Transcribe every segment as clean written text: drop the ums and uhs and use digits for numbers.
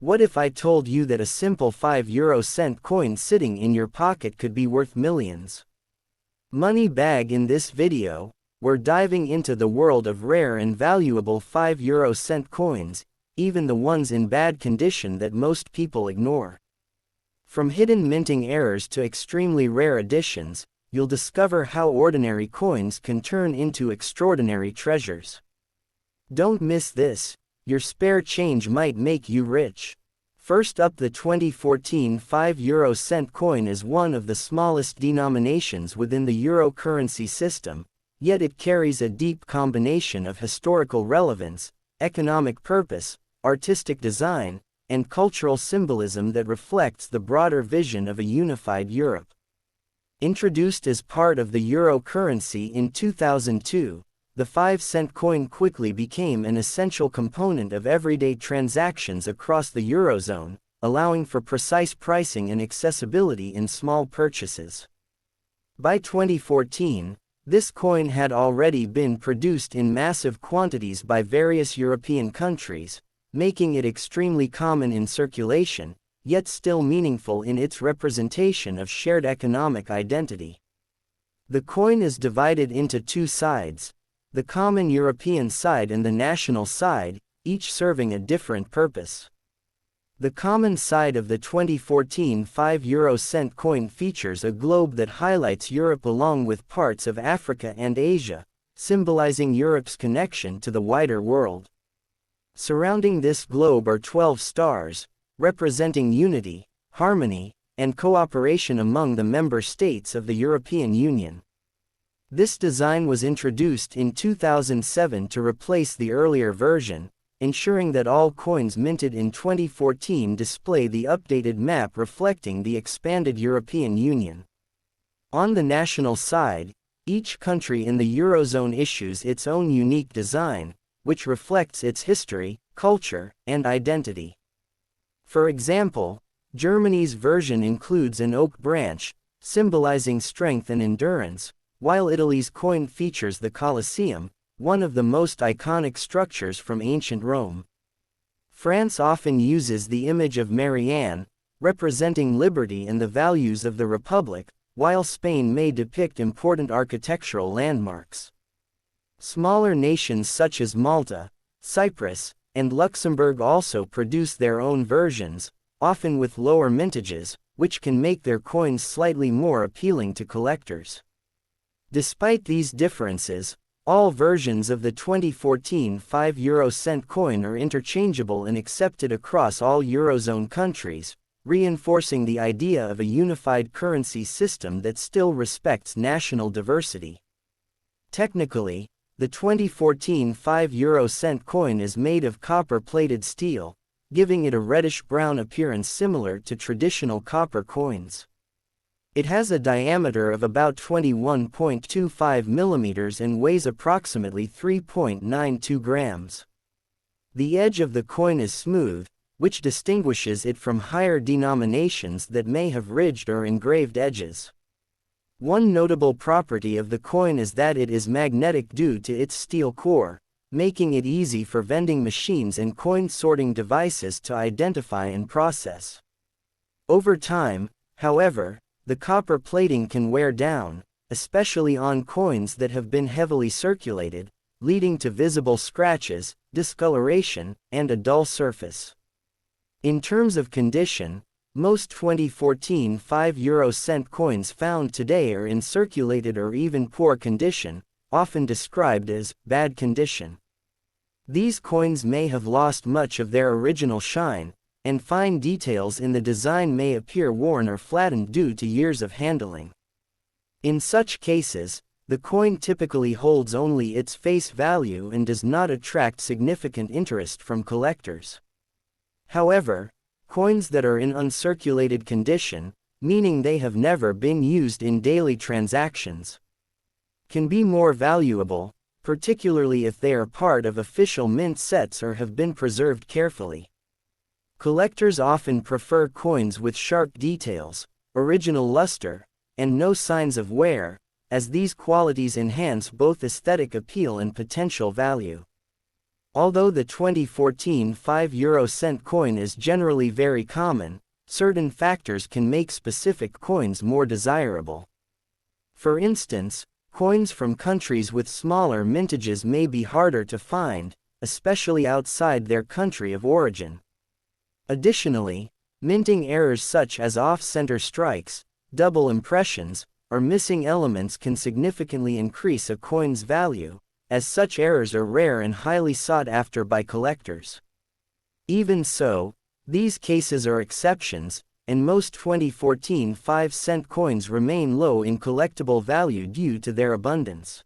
What if I told you that a simple 5 euro-cent coin sitting in your pocket could be worth millions? Money bag. In this video, we're diving into the world of rare and valuable 5 euro-cent coins, even the ones in bad condition that most people ignore. From hidden minting errors to extremely rare editions, you'll discover how ordinary coins can turn into extraordinary treasures. Don't miss this. Your spare change might make you rich. First up, the 2014 5 euro-cent coin is one of the smallest denominations within the euro currency system, yet it carries a deep combination of historical relevance, economic purpose, artistic design, and cultural symbolism that reflects the broader vision of a unified Europe. Introduced as part of the euro currency in 2002, the 5-cent coin quickly became an essential component of everyday transactions across the Eurozone, allowing for precise pricing and accessibility in small purchases. By 2014, this coin had already been produced in massive quantities by various European countries, making it extremely common in circulation, yet still meaningful in its representation of shared economic identity. The coin is divided into two sides: the common European side and the national side, each serving a different purpose. The common side of the 2014 5 euro-cent coin features a globe that highlights Europe along with parts of Africa and Asia, symbolizing Europe's connection to the wider world. Surrounding this globe are 12 stars, representing unity, harmony, and cooperation among the member states of the European Union. This design was introduced in 2007 to replace the earlier version, ensuring that all coins minted in 2014 display the updated map reflecting the expanded European Union. On the national side, each country in the Eurozone issues its own unique design, which reflects its history, culture, and identity. For example, Germany's version includes an oak branch, symbolizing strength and endurance, while Italy's coin features the Colosseum, one of the most iconic structures from ancient Rome. France often uses the image of Marianne, representing liberty and the values of the Republic, while Spain may depict important architectural landmarks. Smaller nations such as Malta, Cyprus, and Luxembourg also produce their own versions, often with lower mintages, which can make their coins slightly more appealing to collectors. Despite these differences, all versions of the 2014 5 euro-cent coin are interchangeable and accepted across all Eurozone countries, reinforcing the idea of a unified currency system that still respects national diversity. Technically, the 2014 5 euro-cent coin is made of copper-plated steel, giving it a reddish-brown appearance similar to traditional copper coins. It has a diameter of about 21.25 millimeters and weighs approximately 3.92 grams. The edge of the coin is smooth, which distinguishes it from higher denominations that may have ridged or engraved edges. One notable property of the coin is that it is magnetic due to its steel core, making it easy for vending machines and coin sorting devices to identify and process. Over time, however, the copper plating can wear down, especially on coins that have been heavily circulated, leading to visible scratches, discoloration, and a dull surface. In terms of condition, most 2014 5 euro-cent coins found today are in circulated or even poor condition, often described as bad condition. These coins may have lost much of their original shine, and fine details in the design may appear worn or flattened due to years of handling. In such cases, the coin typically holds only its face value and does not attract significant interest from collectors. However, coins that are in uncirculated condition, meaning they have never been used in daily transactions, can be more valuable, particularly if they are part of official mint sets or have been preserved carefully. Collectors often prefer coins with sharp details, original luster, and no signs of wear, as these qualities enhance both aesthetic appeal and potential value. Although the 2014 5 cent coin is generally very common, certain factors can make specific coins more desirable. For instance, coins from countries with smaller mintages may be harder to find, especially outside their country of origin. Additionally, minting errors such as off-center strikes, double impressions, or missing elements can significantly increase a coin's value, as such errors are rare and highly sought after by collectors. Even so, these cases are exceptions, and most 2014 5-cent coins remain low in collectible value due to their abundance.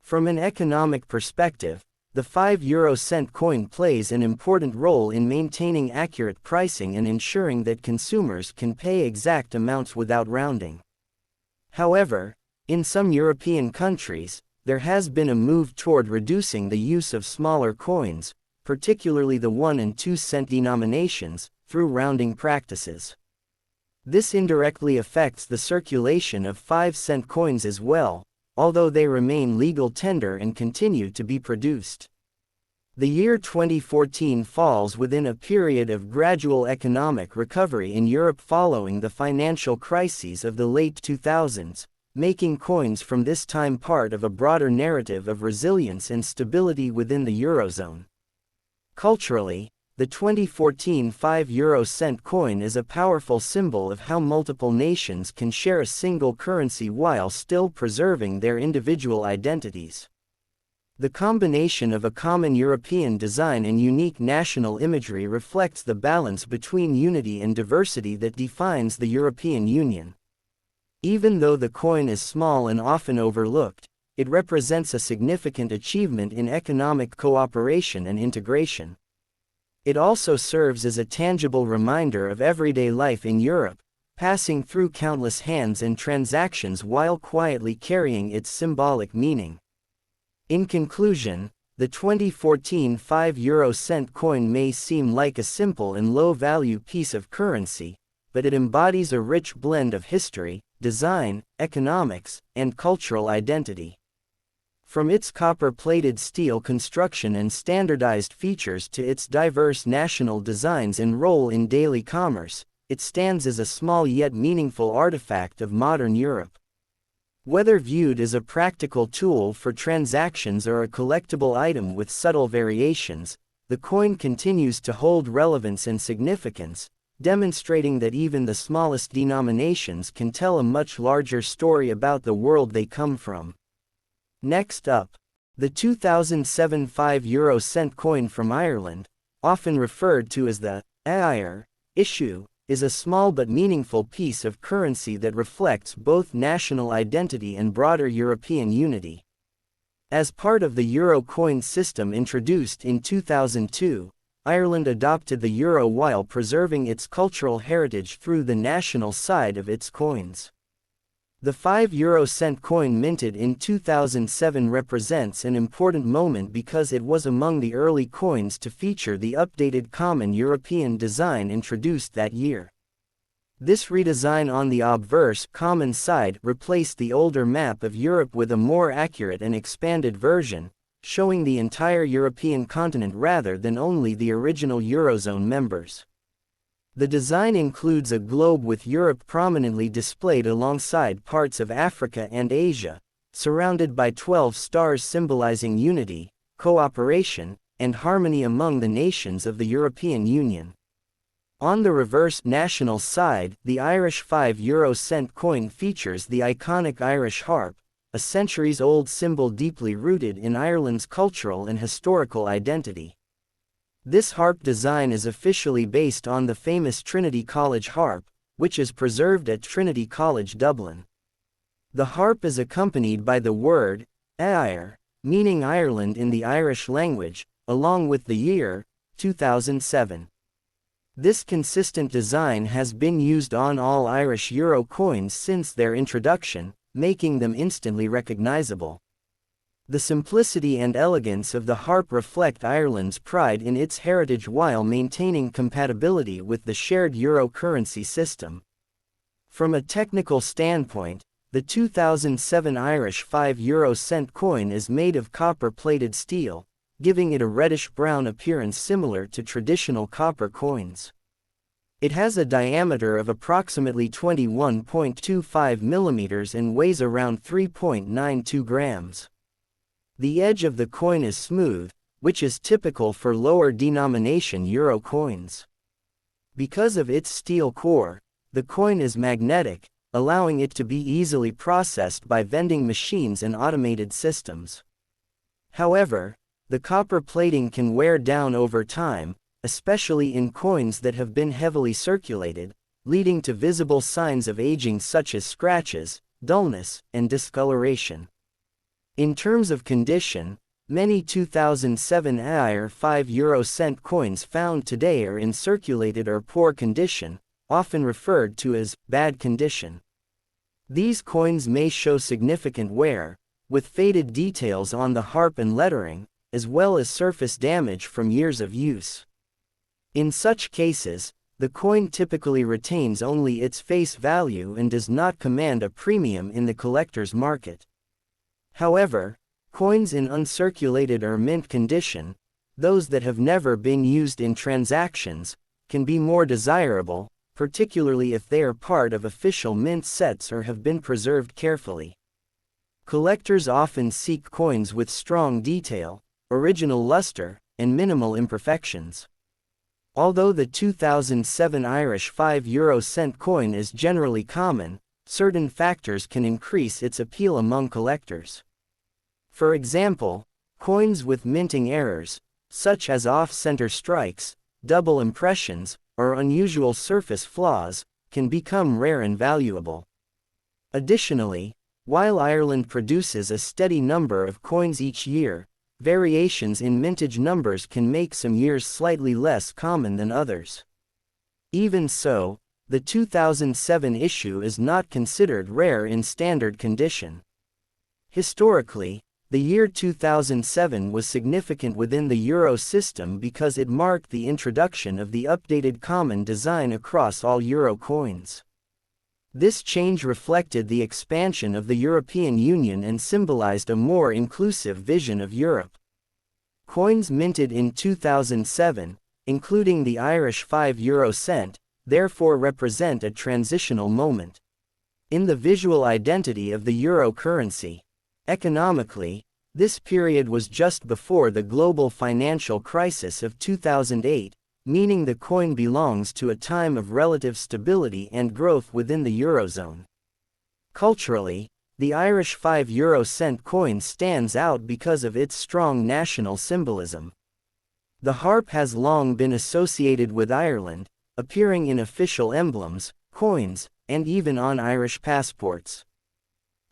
From an economic perspective, the 5 cent coin plays an important role in maintaining accurate pricing and ensuring that consumers can pay exact amounts without rounding. However, in some European countries, there has been a move toward reducing the use of smaller coins, particularly the 1 and 2 cent denominations, through rounding practices. This indirectly affects the circulation of 5-cent coins as well, although they remain legal tender and continue to be produced. The year 2014 falls within a period of gradual economic recovery in Europe following the financial crises of the late 2000s, making coins from this time part of a broader narrative of resilience and stability within the Eurozone. Culturally, the 2014 5-cent coin is a powerful symbol of how multiple nations can share a single currency while still preserving their individual identities. The combination of a common European design and unique national imagery reflects the balance between unity and diversity that defines the European Union. Even though the coin is small and often overlooked, it represents a significant achievement in economic cooperation and integration. It also serves as a tangible reminder of everyday life in Europe, passing through countless hands and transactions while quietly carrying its symbolic meaning. In conclusion, the 2014 5-cent coin may seem like a simple and low-value piece of currency, but it embodies a rich blend of history, design, economics, and cultural identity. From its copper-plated steel construction and standardized features to its diverse national designs and role in daily commerce, it stands as a small yet meaningful artifact of modern Europe. Whether viewed as a practical tool for transactions or a collectible item with subtle variations, the coin continues to hold relevance and significance, demonstrating that even the smallest denominations can tell a much larger story about the world they come from. Next up, the 2007 5-cent coin from Ireland, often referred to as the Éire issue, is a small but meaningful piece of currency that reflects both national identity and broader European unity. As part of the euro coin system introduced in 2002, Ireland adopted the euro while preserving its cultural heritage through the national side of its coins. The 5-cent coin minted in 2007 represents an important moment because it was among the early coins to feature the updated common European design introduced that year. This redesign on the obverse common side replaced the older map of Europe with a more accurate and expanded version, showing the entire European continent rather than only the original Eurozone members. The design includes a globe with Europe prominently displayed alongside parts of Africa and Asia, surrounded by 12 stars symbolizing unity, cooperation, and harmony among the nations of the European Union. On the reverse national side, the Irish 5-cent coin features the iconic Irish harp, a centuries-old symbol deeply rooted in Ireland's cultural and historical identity. This harp design is officially based on the famous Trinity College harp, which is preserved at Trinity College, Dublin. The harp is accompanied by the word Éire, meaning Ireland in the Irish language, along with the year 2007. This consistent design has been used on all Irish euro coins since their introduction, making them instantly recognizable. The simplicity and elegance of the harp reflect Ireland's pride in its heritage while maintaining compatibility with the shared euro currency system. From a technical standpoint, the 2007 Irish 5-cent coin is made of copper-plated steel, giving it a reddish-brown appearance similar to traditional copper coins. It has a diameter of approximately 21.25 millimeters and weighs around 3.92 grams. The edge of the coin is smooth, which is typical for lower denomination euro coins. Because of its steel core, the coin is magnetic, allowing it to be easily processed by vending machines and automated systems. However, the copper plating can wear down over time, especially in coins that have been heavily circulated, leading to visible signs of aging such as scratches, dullness, and discoloration. In terms of condition, many 2007 EUR 5 cent coins found today are in circulated or poor condition, often referred to as bad condition. These coins may show significant wear, with faded details on the harp and lettering, as well as surface damage from years of use. In such cases, the coin typically retains only its face value and does not command a premium in the collector's market. However, coins in uncirculated or mint condition, those that have never been used in transactions, can be more desirable, particularly if they are part of official mint sets or have been preserved carefully. Collectors often seek coins with strong detail, original luster, and minimal imperfections. Although the 2007 Irish 5 cent coin is generally common, certain factors can increase its appeal among collectors. For example, coins with minting errors, such as off-center strikes, double impressions, or unusual surface flaws, can become rare and valuable. Additionally, while Ireland produces a steady number of coins each year, variations in mintage numbers can make some years slightly less common than others. Even so, the 2007 issue is not considered rare in standard condition. Historically, the year 2007 was significant within the euro system because it marked the introduction of the updated common design across all euro coins. This change reflected the expansion of the European Union and symbolized a more inclusive vision of Europe. Coins minted in 2007, including the Irish 5 cent, therefore represent a transitional moment in the visual identity of the euro currency. Economically, this period was just before the global financial crisis of 2008, meaning the coin belongs to a time of relative stability and growth within the Eurozone. Culturally, the Irish 5 cent coin stands out because of its strong national symbolism. The harp has long been associated with Ireland, appearing in official emblems, coins, and even on Irish passports.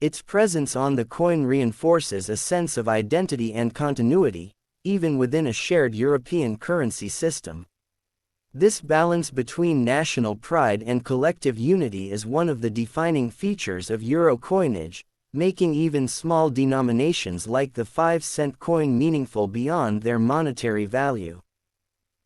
Its presence on the coin reinforces a sense of identity and continuity, even within a shared European currency system. This balance between national pride and collective unity is one of the defining features of euro coinage, making even small denominations like the 5-cent coin meaningful beyond their monetary value.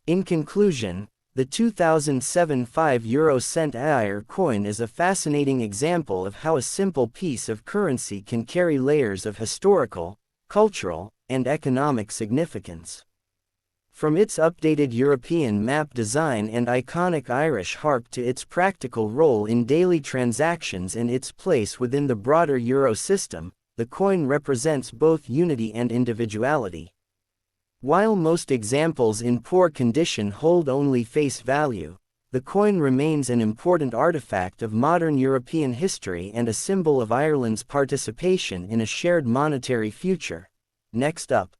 In conclusion, the 2007 5 cent EUR coin is a fascinating example of how a simple piece of currency can carry layers of historical, cultural, and economic significance. From its updated European map design and iconic Irish harp to its practical role in daily transactions and its place within the broader euro system, the coin represents both unity and individuality. While most examples in poor condition hold only face value, the coin remains an important artifact of modern European history and a symbol of Ireland's participation in a shared monetary future. Next up,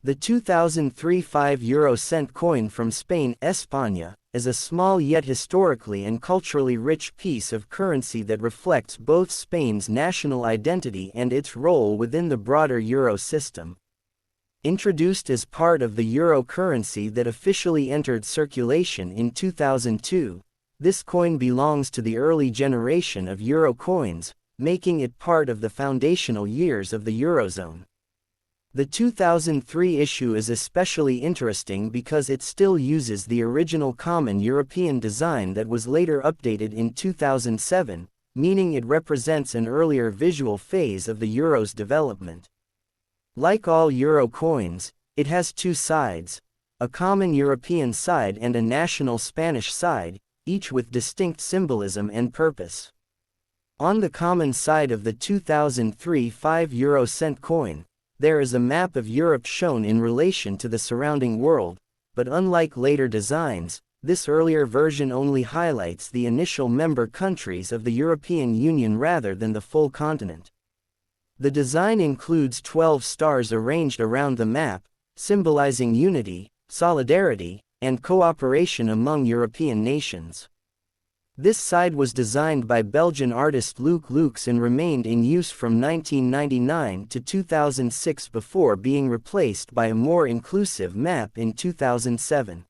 the 2003 5 cent coin from Spain, España, is a small yet historically and culturally rich piece of currency that reflects both Spain's national identity and its role within the broader euro system. Introduced as part of the euro currency that officially entered circulation in 2002, this coin belongs to the early generation of euro coins, making it part of the foundational years of the Eurozone. The 2003 issue is especially interesting because it still uses the original common European design that was later updated in 2007, meaning it represents an earlier visual phase of the euro's development. Like all euro coins, It has two sides, a common European side and a national Spanish side, each with distinct symbolism and purpose. On the common side of the 2003 5 cent coin, there is a map of Europe shown in relation to the surrounding world, but unlike later designs, this earlier version only highlights the initial member countries of the European Union rather than the full continent. The design includes 12 stars arranged around the map, symbolizing unity, solidarity, and cooperation among European nations. This side was designed by Belgian artist Luc Lux and remained in use from 1999 to 2006 before being replaced by a more inclusive map in 2007.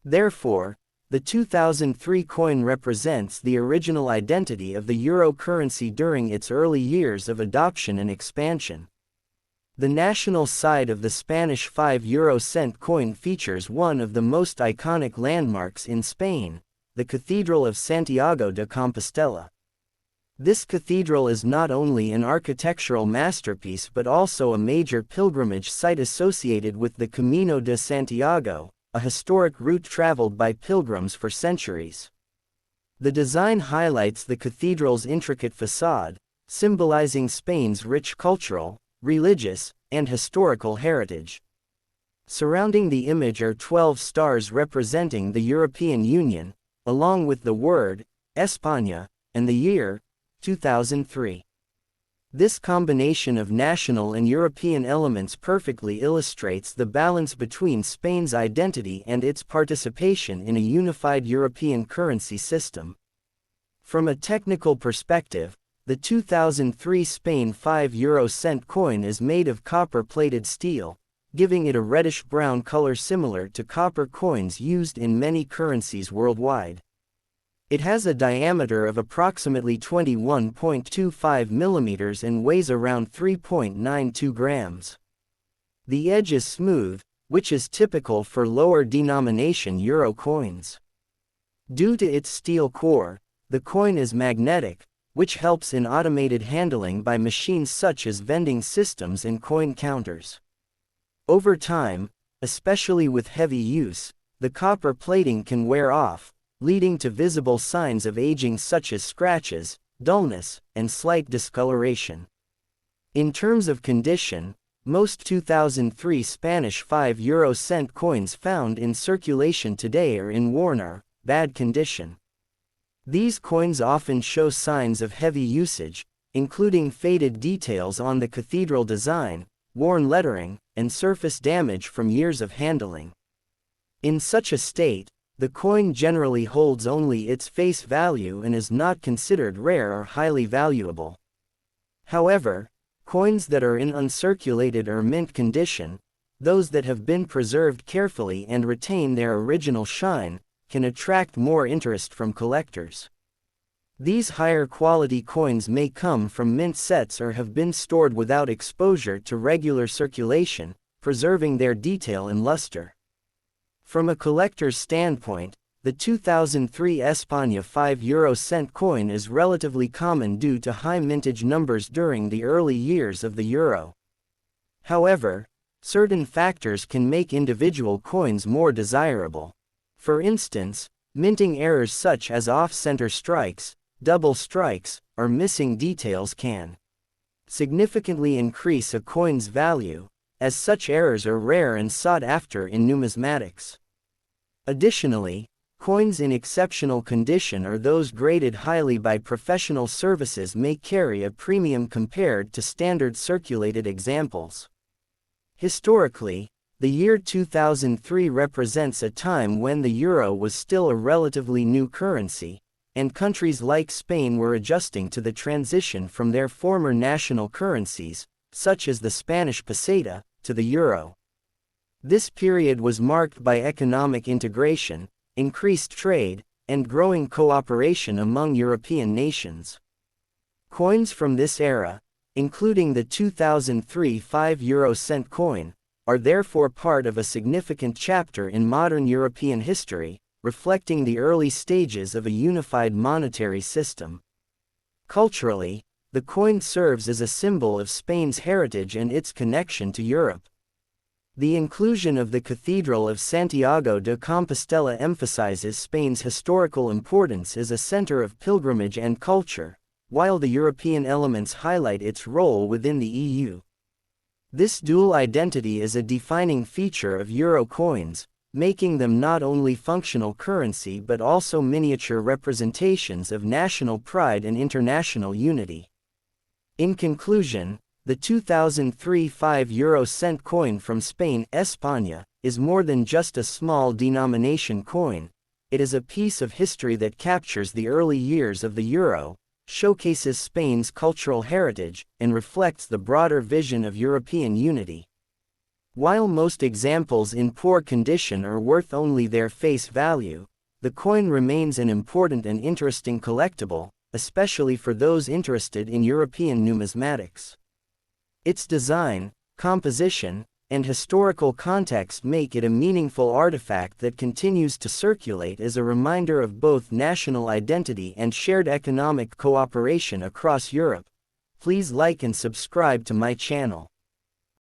Therefore, the 2003 coin represents the original identity of the euro currency during its early years of adoption and expansion. The national side of the Spanish 5 cent coin features one of the most iconic landmarks in Spain, the Cathedral of Santiago de Compostela. This cathedral is not only an architectural masterpiece but also a major pilgrimage site associated with the Camino de Santiago, a historic route traveled by pilgrims for centuries. The design highlights the cathedral's intricate facade, symbolizing Spain's rich cultural, religious, and historical heritage. Surrounding the image are 12 stars representing the European Union, along with the word, España, and the year, 2003. This combination of national and European elements perfectly illustrates the balance between Spain's identity and its participation in a unified European currency system. From a technical perspective, the 2003 Spain 5 cent coin is made of copper-plated steel, giving it a reddish-brown color similar to copper coins used in many currencies worldwide. It has a diameter of approximately 21.25 millimeters and weighs around 3.92 grams. The edge is smooth, which is typical for lower-denomination euro coins. Due to its steel core, the coin is magnetic, which helps in automated handling by machines such as vending systems and coin counters. Over time, especially with heavy use, the copper plating can wear off, leading to visible signs of aging such as scratches, dullness, and slight discoloration. In terms of condition, most 2003 Spanish 5 cent coins found in circulation today are in worn or bad condition. These coins often show signs of heavy usage, including faded details on the cathedral design, worn lettering, and surface damage from years of handling. In such a state, the coin generally holds only its face value and is not considered rare or highly valuable. However, coins that are in uncirculated or mint condition, those that have been preserved carefully and retain their original shine, can attract more interest from collectors. These higher quality coins may come from mint sets or have been stored without exposure to regular circulation, preserving their detail and luster. From a collector's standpoint, the 2003 España 5 cent coin is relatively common due to high mintage numbers during the early years of the euro. However, certain factors can make individual coins more desirable. For instance, minting errors such as off-center strikes, double strikes, or missing details can significantly increase a coin's value, as such errors are rare and sought after in numismatics. Additionally, coins in exceptional condition or those graded highly by professional services may carry a premium compared to standard circulated examples. Historically, the year 2003 represents a time when the euro was still a relatively new currency, and countries like Spain were adjusting to the transition from their former national currencies, such as the Spanish peseta, to the euro. This period was marked by economic integration, increased trade, and growing cooperation among European nations. Coins from this era, including the 2003 5 cent coin, are therefore part of a significant chapter in modern European history, reflecting the early stages of a unified monetary system. Culturally, the coin serves as a symbol of Spain's heritage and its connection to Europe. The inclusion of the Cathedral of Santiago de Compostela emphasizes Spain's historical importance as a center of pilgrimage and culture, while the European elements highlight its role within the EU. This dual identity is a defining feature of euro coins, making them not only functional currency but also miniature representations of national pride and international unity. In conclusion, the 2003 5 cent coin from Spain, España, is more than just a small denomination coin. It is a piece of history that captures the early years of the euro, showcases Spain's cultural heritage, and reflects the broader vision of European unity. While most examples in poor condition are worth only their face value, the coin remains an important and interesting collectible, especially for those interested in European numismatics. Its design, composition, and historical context make it a meaningful artifact that continues to circulate as a reminder of both national identity and shared economic cooperation across Europe. Please like and subscribe to my channel.